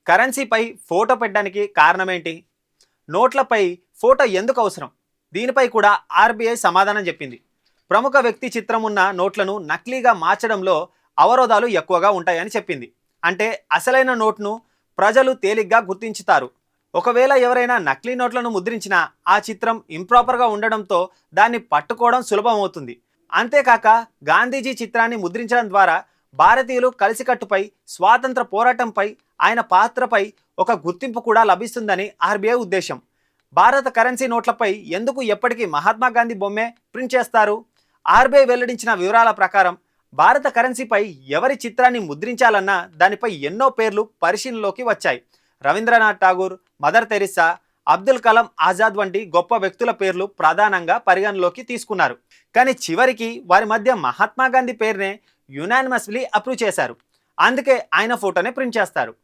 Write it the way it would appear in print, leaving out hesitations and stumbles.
కరెన్సీపై photo పెట్టడానికి కారణమేంటి? నోట్లపై photo ఎందుకు అవసరం? దీనిపై కూడా ఆర్బీఐ సమాధానం చెప్పింది. ప్రముఖ వ్యక్తి చిత్రం ఉన్న నోట్లను నకిలీగా మార్చడంలో అవరోధాలు ఎక్కువగా ఉంటాయని చెప్పింది. అంటే అసలైన నోట్ను ప్రజలు తేలిగ్గా గుర్తించుతారు. ఒకవేళ ఎవరైనా నకిలీ నోట్లను ముద్రించినా ఆ చిత్రం ఇంప్రాపర్గా ఉండడంతో దాన్ని పట్టుకోవడం సులభం అవుతుంది. అంతేకాక గాంధీజీ చిత్రాన్ని ముద్రించడం ద్వారా భారతీయులు కలిసికట్టుపై, స్వాతంత్ర పోరాటంపై, ఆయన పాత్రపై ఒక గుర్తింపు కూడా లభిస్తుందని ఆర్బీఐ ఉద్దేశం. భారత కరెన్సీ నోట్లపై ఎందుకు ఎప్పటికీ మహాత్మా గాంధీ బొమ్మే ప్రింట్ చేస్తారు? ఆర్బీఐ వెల్లడించిన వివరాల ప్రకారం భారత కరెన్సీపై ఎవరి చిత్రాన్ని ముద్రించాలన్నా దానిపై ఎన్నో పేర్లు పరిశీలనలోకి వచ్చాయి. రవీంద్రనాథ్ ఠాగూర్, మదర్ తెరిసా, అబ్దుల్ కలాం ఆజాద్ వంటి గొప్ప వ్యక్తుల పేర్లు ప్రధానంగా పరిగణలోకి తీసుకున్నారు. కానీ చివరికి వారి మధ్య మహాత్మా గాంధీ పేరునే యునానిమస్లీ అప్రూవ్ చేశారు. అందుకే ఆయన ఫోటోనే ప్రింట్ చేస్తారు.